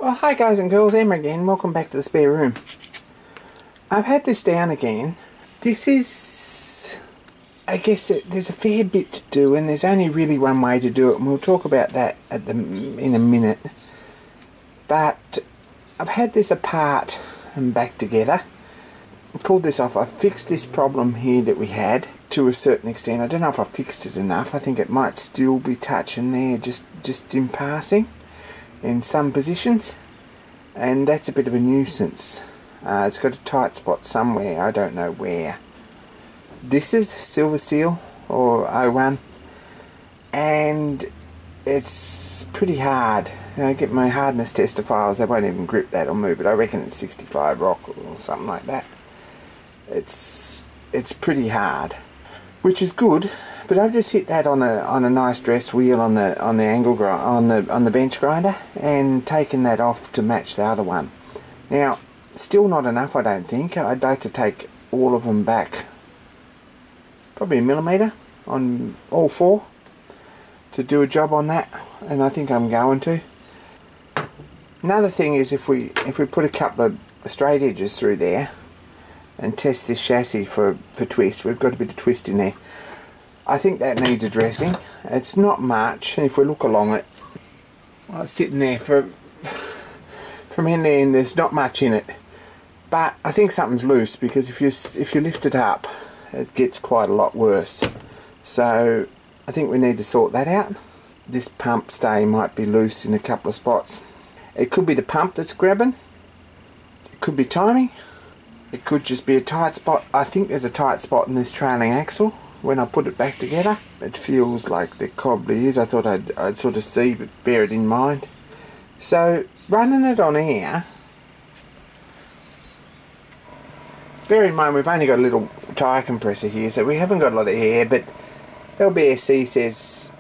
Oh, hi guys and girls, Emma again. Welcome back to the spare room. I've had this down again. This is... I guess there's a fair bit to do, and there's only really one way to do it, and we'll talk about that in a minute. But I've had this apart and back together. I pulled this off. I fixed this problem here that we had to a certain extent. I don't know if I fixed it enough. I think it might still be touching there just in passing in some positions, and that's a bit of a nuisance. It's got a tight spot somewhere, I don't know where. This is silver steel or 01, and it's pretty hard. I get my hardness tester files, they won't even grip that or move it. I reckon it's 65 rock or something like that. It's pretty hard, which is good. But I've just hit that on a nice dressed wheel on the angle on the bench grinder, and taken that off to match the other one. Now, still not enough, I don't think. I'd like to take all of them back, probably a millimetre on all four, to do a job on that, and I think I'm going to. Another thing is if we put a couple of straight edges through there and test this chassis for twist, we've got a bit of twist in there. I think that needs addressing. It's not much, and if we look along it, well, it's sitting there from in there, and there's not much in it. But I think something's loose, because if you lift it up, it gets quite a lot worse. So I think we need to sort that out. This pump stay might be loose in a couple of spots. It could be the pump that's grabbing. It could be timing. It could just be a tight spot. I think there's a tight spot in this trailing axle. When I put it back together, it feels like there probably is. I thought I'd sort of see, but bear it in mind. So running it on air, bear in mind we've only got a little tyre compressor here, so we haven't got a lot of air, but LBSC says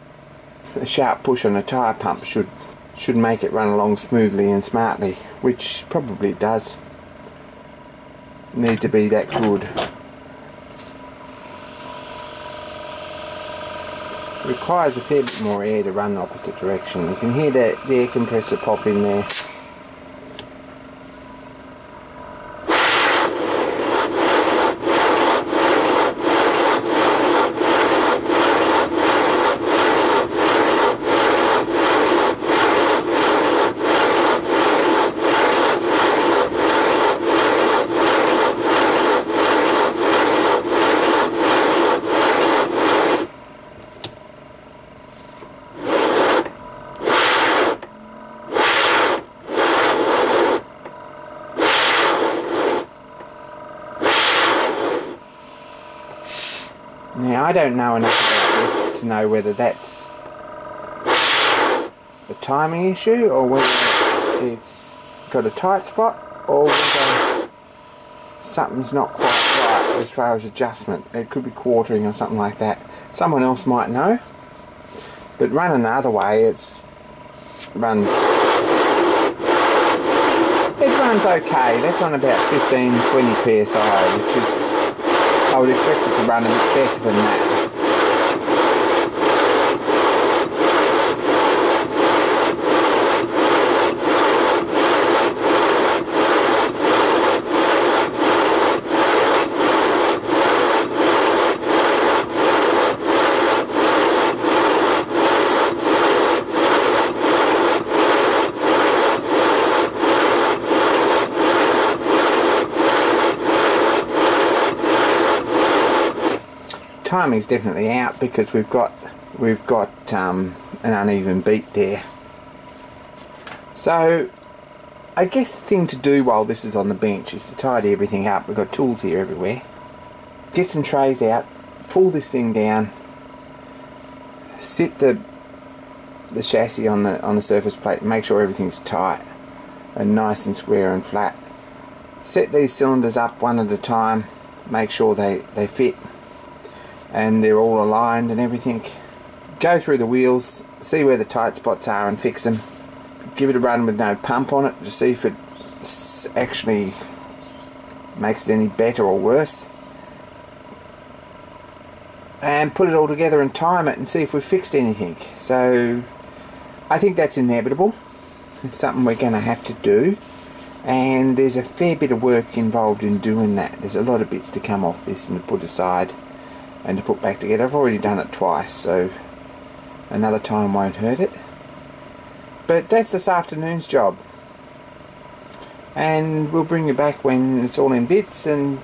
a sharp push on a tyre pump should make it run along smoothly and smartly, which probably does need to be that good. Requires a fair bit more air to run the opposite direction. You can hear the air compressor pop in there. Now, I don't know enough about this to know whether that's a timing issue, or whether it's got a tight spot, or whether something's not quite right as far as adjustment. It could be quartering or something like that. Someone else might know. But running the other way, it runs okay. That's on about 15-20 psi, which is, I would expect it to run a bit better than that. Timing's definitely out, because we've got an uneven beat there. So I guess the thing to do while this is on the bench is to tidy everything up. We've got tools here everywhere. Get some trays out, pull this thing down, sit the chassis on the surface plate, and make sure everything's tight and nice and square and flat. Set these cylinders up one at a time, make sure they fit and they're all aligned and everything. Go through the wheels, see where the tight spots are and fix them. Give it a run with no pump on it to see if it actually makes it any better or worse. And put it all together and time it and see if we've fixed anything. So I think that's inevitable. It's something we're going to have to do, and there's a fair bit of work involved in doing that. There's a lot of bits to come off this and to put aside and to put back together. I've already done it twice, so another time won't hurt it. But that's this afternoon's job, and we'll bring you back when it's all in bits, and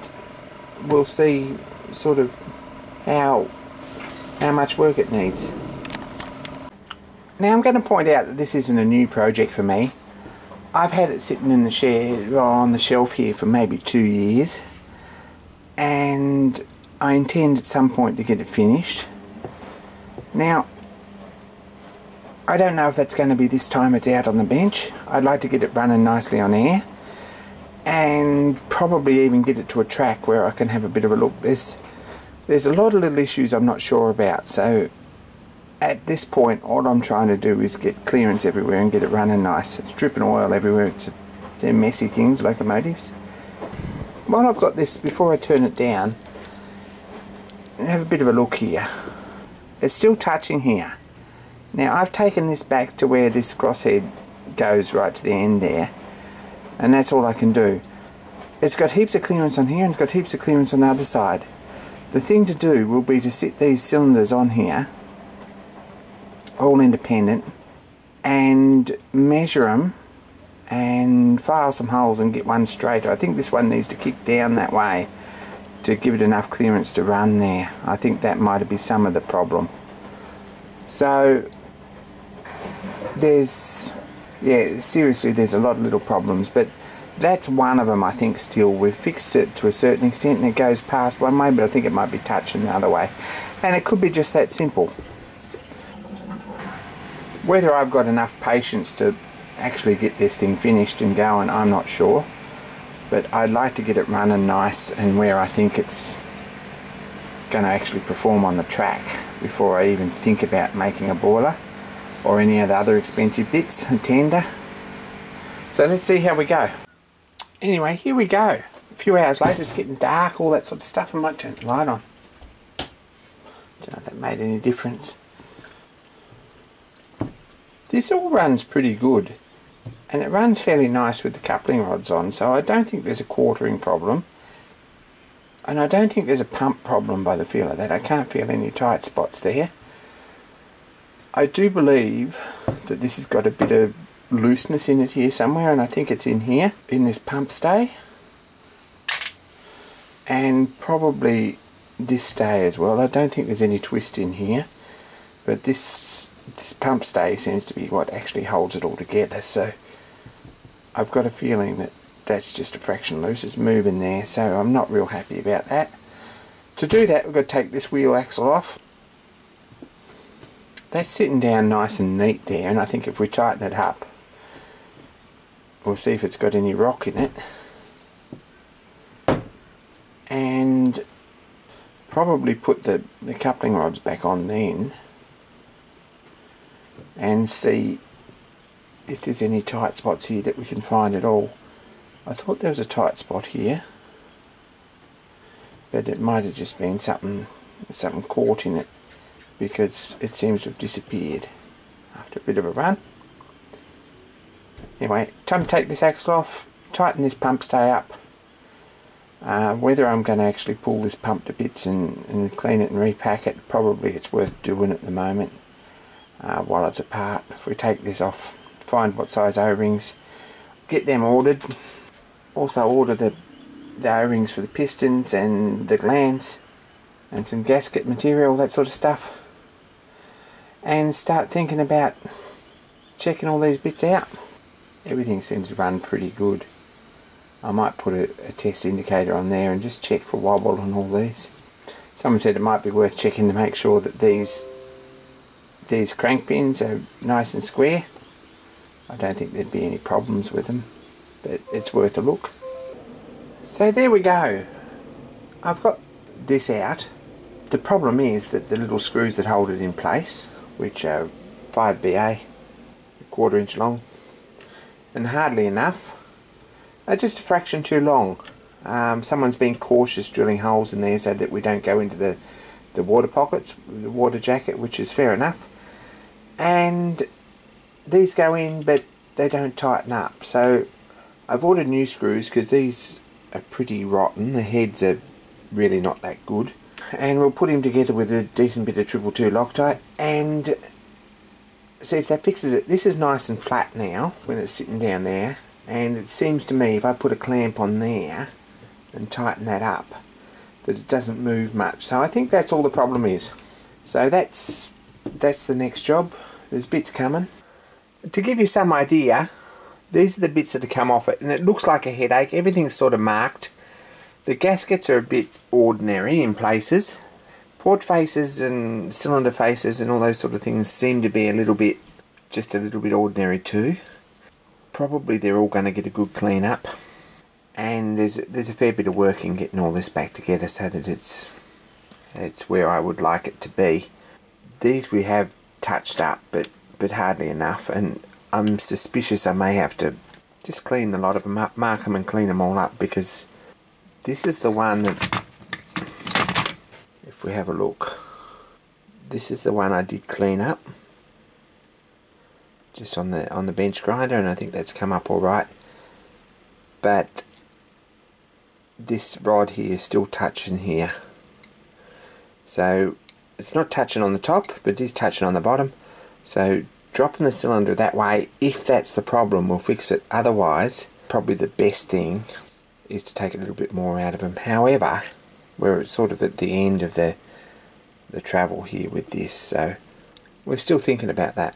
we'll see sort of how much work it needs. Now I'm going to point out that this isn't a new project for me. I've had it sitting in the shed, on the shelf here, for maybe 2 years, and I intend at some point to get it finished. Now I don't know if that's going to be this time it's out on the bench. I'd like to get it running nicely on air, and probably even get it to a track where I can have a bit of a look. There's a lot of little issues I'm not sure about, so at this point all I'm trying to do is get clearance everywhere and get it running nice. It's dripping oil everywhere. They're messy things, locomotives. While I've got this, before I turn it down, have a bit of a look here. It's still touching here. Now I've taken this back to where this crosshead goes right to the end there, and that's all I can do. It's got heaps of clearance on here and it's got heaps of clearance on the other side. The thing to do will be to sit these cylinders on here, all independent, and measure them and file some holes and get one straight. I think this one needs to kick down that way to give it enough clearance to run there. I think that might be some of the problem. So seriously, there's a lot of little problems, but that's one of them. I think still we've fixed it to a certain extent, and it goes past one way, but I think it might be touching the other way, and it could be just that simple. Whether I've got enough patience to actually get this thing finished and going, I'm not sure, but I'd like to get it running nice and where I think it's going to actually perform on the track before I even think about making a boiler or any of the other expensive bits, a tender. So let's see how we go. Anyway, here we go. A few hours later, it's getting dark, all that sort of stuff. I might turn the light on. Don't know if that made any difference. This all runs pretty good, and it runs fairly nice with the coupling rods on, so I don't think there's a quartering problem, and I don't think there's a pump problem by the feel of that. I can't feel any tight spots there. I do believe that this has got a bit of looseness in it here somewhere, and I think it's in here, in this pump stay, and probably this stay as well. I don't think there's any twist in here, but this pump stay seems to be what actually holds it all together, so I've got a feeling that that's just a fraction loose. It's moving there, so I'm not real happy about that. To do that, we've got to take this wheel axle off. That's sitting down nice and neat there, and I think if we tighten it up, we'll see if it's got any rock in it, and probably put the coupling rods back on then and see if there's any tight spots here that we can find at all. I thought there was a tight spot here, but it might have just been something caught in it, because it seems to have disappeared after a bit of a run. Anyway, time to take this axle off, tighten this pump stay up. Whether I'm going to actually pull this pump to bits and clean it and repack it, probably it's worth doing at the moment while it's apart. If we take this off, find what size O-rings, get them ordered, also order the O-rings for the pistons and the glands and some gasket material, that sort of stuff, and start thinking about checking all these bits out. Everything seems to run pretty good. I might put a test indicator on there and just check for wobble on all these. Someone said it might be worth checking to make sure that these crank pins are nice and square. I don't think there'd be any problems with them, but it's worth a look. So there we go. I've got this out. The problem is that the little screws that hold it in place, which are 5BA, 1/4 inch long, and hardly enough, are just a fraction too long. Someone's been cautious drilling holes in there so that we don't go into the water pockets, the water jacket, which is fair enough. And these go in, but they don't tighten up. So I've ordered new screws because these are pretty rotten. The heads are really not that good. And we'll put him together with a decent bit of 222 Loctite and see if that fixes it. This is nice and flat now when it's sitting down there, and it seems to me if I put a clamp on there and tighten that up that it doesn't move much. So I think that's all the problem is. So that's the next job. There's bits coming. To give you some idea, these are the bits that have come off it, and it looks like a headache. Everything's sort of marked. The gaskets are a bit ordinary in places. Port faces and cylinder faces and all those sort of things seem to be just a little bit ordinary too. Probably they're all going to get a good clean up. And there's a fair bit of work in getting all this back together so that it's where I would like it to be. These we have touched up, but hardly enough, and I'm suspicious I may have to just clean the lot of them up, mark them and clean them all up, because this is the one that, if we have a look, this is the one I did clean up just on the bench grinder, and I think that's come up all right. But this rod here is still touching here, so it's not touching on the top, but it is touching on the bottom. So dropping the cylinder that way, if that's the problem, will fix it. Otherwise, probably the best thing is to take a little bit more out of them. However, we're sort of at the end of the travel here with this, so we're still thinking about that.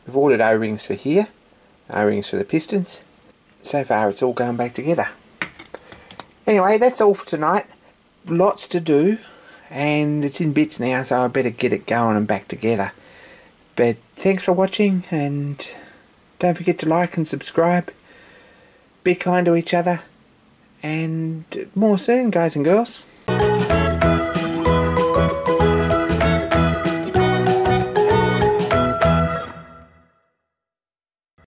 We've ordered O-rings for here, O-rings for the pistons. So far it's all going back together. Anyway, that's all for tonight. Lots to do, and it's in bits now, so I better get it going and back together. But thanks for watching, and don't forget to like and subscribe. Be kind to each other, and more soon, guys and girls.